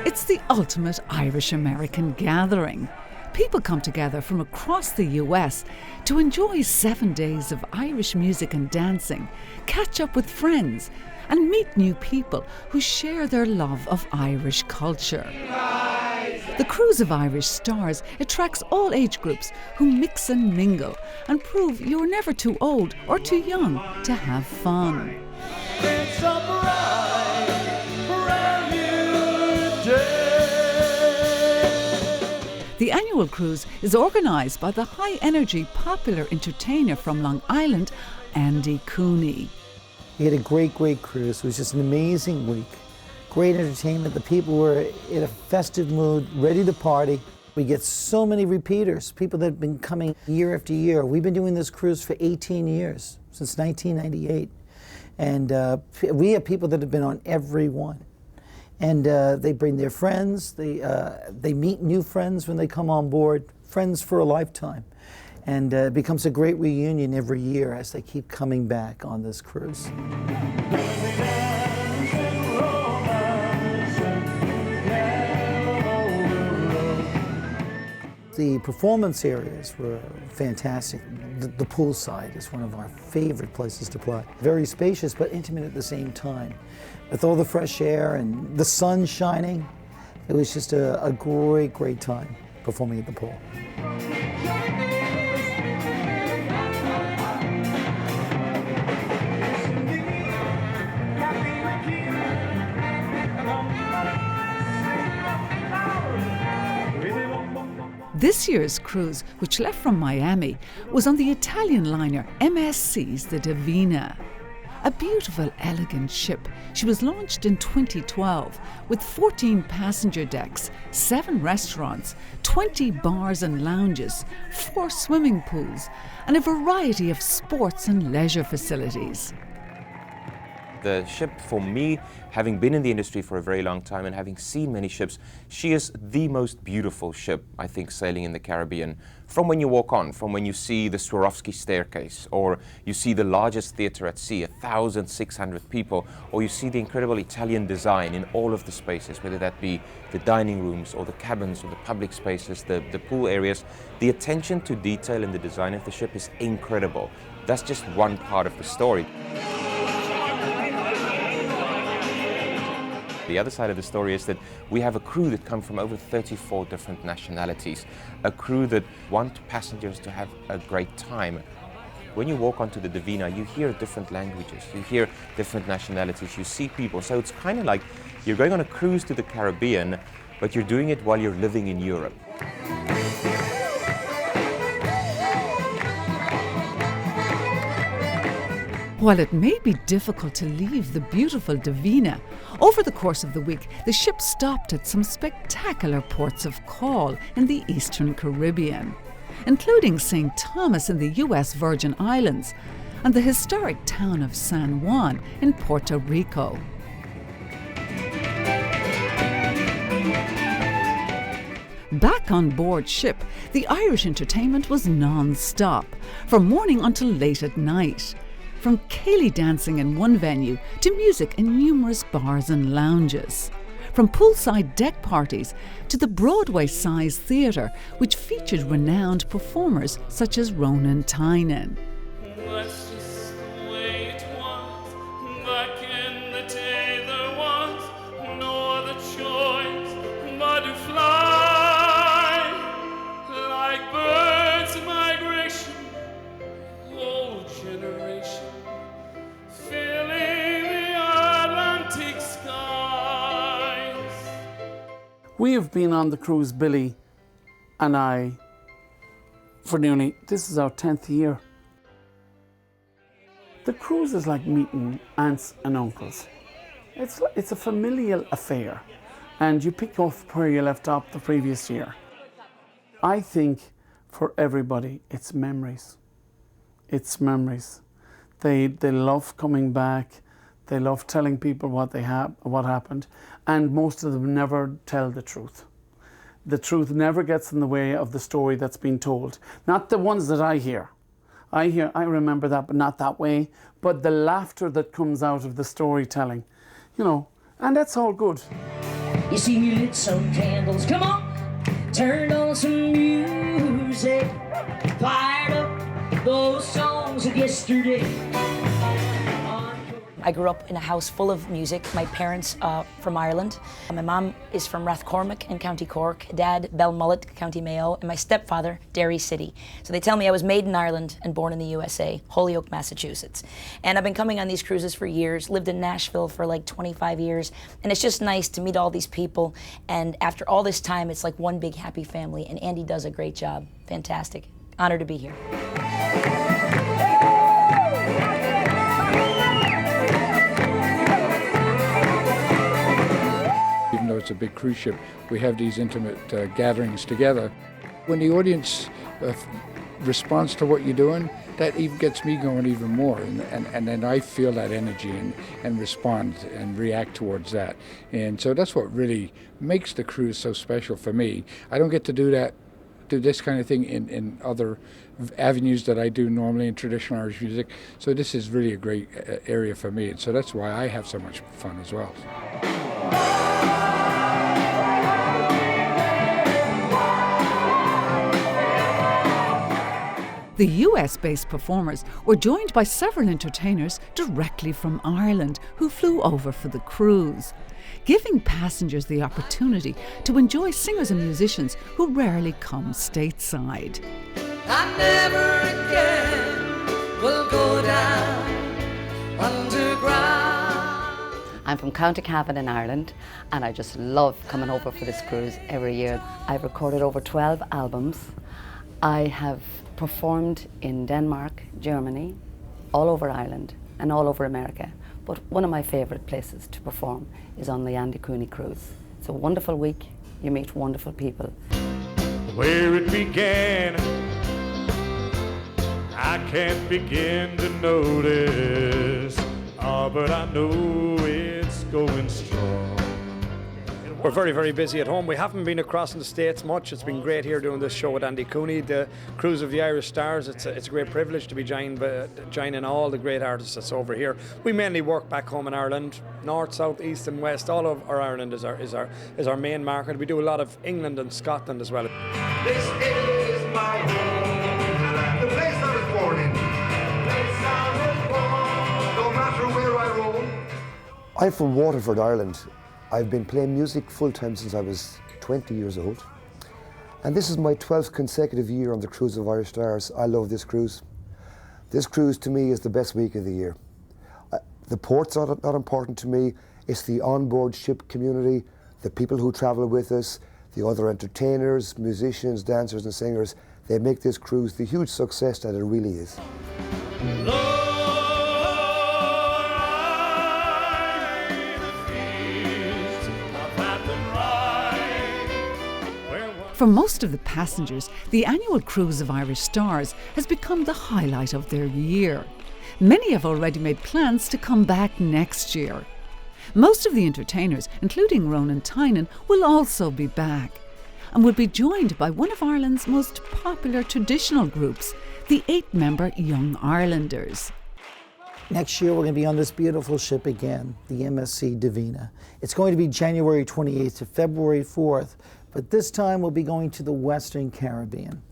It's the ultimate Irish-American gathering. People come together from across the US to enjoy 7 days of Irish music and dancing, catch up with friends, and meet new people who share their love of Irish culture. The Cruise of Irish Stars attracts all age groups who mix and mingle and prove you're never too old or too young to have fun. It's a bright, brand new day. The annual cruise is organised by the high-energy popular entertainer from Long Island, Andy Cooney. We had a great cruise. It was just an amazing week. Great entertainment. The people were in a festive mood, ready to party. We get so many repeaters, people that have been coming year after year. We've been doing this cruise for 18 years, since 1998. And we have people that have been on every one. And they bring their friends, they meet new friends when they come on board, friends for a lifetime. And it becomes a great reunion every year as they keep coming back on this cruise. The performance areas were fantastic. The pool side is one of our favorite places to play. Very spacious but intimate at the same time. With all the fresh air and the sun shining, it was just a great time performing at the pool. This year's cruise, which left from Miami, was on the Italian liner MSC's the Divina. A beautiful, elegant ship, she was launched in 2012 with 14 passenger decks, 7 restaurants, 20 bars and lounges, 4 swimming pools, and a variety of sports and leisure facilities. The ship, for me, having been in the industry for a very long time and having seen many ships, she is the most beautiful ship, I think, sailing in the Caribbean. From when you walk on, from when you see the Swarovski staircase, or you see the largest theatre at sea, 1,600 people, or you see the incredible Italian design in all of the spaces, whether that be the dining rooms or the cabins or the public spaces, the pool areas. The attention to detail in the design of the ship is incredible. That's just one part of the story. The other side of the story is that we have a crew that come from over 34 different nationalities, a crew that want passengers to have a great time. When you walk onto the Divina, you hear different languages, you hear different nationalities, you see people. So it's kind of like you're going on a cruise to the Caribbean, but you're doing it while you're living in Europe. While it may be difficult to leave the beautiful Divina, over the course of the week, the ship stopped at some spectacular ports of call in the Eastern Caribbean, including St. Thomas in the US Virgin Islands and the historic town of San Juan in Puerto Rico. Back on board ship, the Irish entertainment was non-stop, from morning until late at night. From ceilidh dancing in one venue to music in numerous bars and lounges. From poolside deck parties to the Broadway-sized theatre, which featured renowned performers such as Ronan Tynan. That's just the way it was. Back in the day there was no other choice but to fly like birds in migration, whole generation filling the Atlantic skies. We have been on the cruise, Billy and I, for nearly, this is our 10th year. The cruise is like meeting aunts and uncles. It's a familial affair, and you pick up where you left off the previous year. I think for everybody, it's memories. It's memories. They love coming back. They love telling people what happened, and most of them never tell the truth. The truth never gets in the way of the story that's been told. Not the ones that I hear. I remember that, but not that way. but the laughter that comes out of the storytelling, you know, and that's all good. You see, we lit some candles, come on, turned on some music, fired up those songs of yesterday. I grew up in a house full of music. My parents from Ireland. My mom is from Rathcormac in County Cork, Dad Belmullet, County Mayo, and my stepfather, Derry City. So they tell me I was made in Ireland and born in the USA, Holyoke, Massachusetts. And I've been coming on these cruises for years, lived in Nashville for like 25 years, and it's just nice to meet all these people. And after all this time, it's like one big happy family, and Andy does a great job. Fantastic. Honored to be here. Even though it's a big cruise ship, we have these intimate gatherings together. When the audience responds to what you're doing, that even gets me going even more. And then I feel that energy and respond and react towards that. And so that's what really makes the cruise so special for me. I don't get to do this kind of thing in other avenues that I do normally in traditional Irish music. So this is really a great area for me. And so that's why I have so much fun as well. The US-based performers were joined by several entertainers directly from Ireland who flew over for the cruise, giving passengers the opportunity to enjoy singers and musicians who rarely come stateside. I never again will go down underground. I'm from County Cavan in Ireland, and I just love coming over for this cruise every year. I've recorded over 12 albums. I have performed in Denmark, Germany, all over Ireland, and all over America. But one of my favourite places to perform is on the Andy Cooney cruise. It's a wonderful week. You meet wonderful people. Where it began, I can't begin to notice, but I know it's going strong. We're very, very busy at home. We haven't been across in the States much. It's been great here doing this show with Andy Cooney, the Cruise of the Irish Stars. It's a great privilege to be joining all the great artists that's over here. We mainly work back home in Ireland, north, south, east and west. All of our Ireland is our main market. We do a lot of England and Scotland as well. This is my home, the place I was born in. Place I was born, no matter where I roam. I'm from Waterford, Ireland. I've been playing music full-time since I was 20 years old. And this is my 12th consecutive year on the Cruise of Irish Stars. I love this cruise. This cruise to me is the best week of the year. The port's not important to me. It's the onboard ship community, the people who travel with us, the other entertainers, musicians, dancers and singers. They make this cruise the huge success that it really is. For most of the passengers, the annual Cruise of Irish Stars has become the highlight of their year. Many have already made plans to come back next year. Most of the entertainers, including Ronan Tynan, will also be back and will be joined by one of Ireland's most popular traditional groups, the 8-member Young Irelanders. Next year we're going to be on this beautiful ship again, the MSC Divina. It's going to be January 28th to February 4th. But this time we'll be going to the Western Caribbean.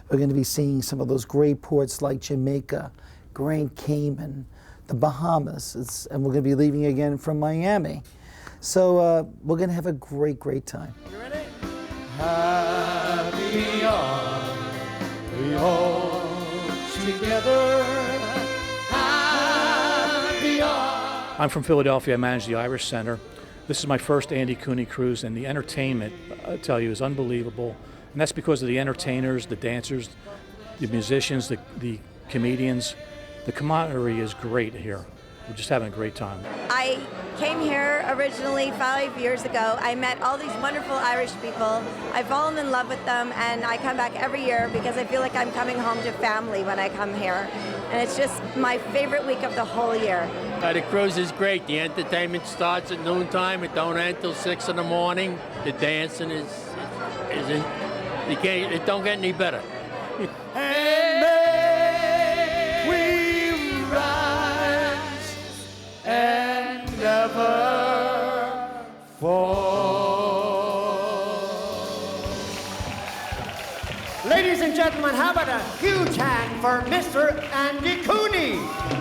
We're going to be seeing some of those great ports like Jamaica, Grand Cayman, the Bahamas, and we're going to be leaving again from Miami. So we're going to have a great, great time. You ready? Happy are we all together. Happy are. I'm from Philadelphia. I manage the Irish Center. This is my first Andy Cooney cruise, and the entertainment, I tell you, is unbelievable. And that's because of the entertainers, the dancers, the musicians, the comedians. The camaraderie is great here. We're just having a great time. I came here originally 5 years ago. I met all these wonderful Irish people. I've fallen in love with them, and I come back every year because I feel like I'm coming home to family when I come here. And it's just my favorite week of the whole year. The cruise is great. The entertainment starts at noontime. It don't end till 6 in the morning. The dancing it don't get any better. And may we ride never fall. Ladies and gentlemen, how about a huge hand for Mr. Andy Cooney?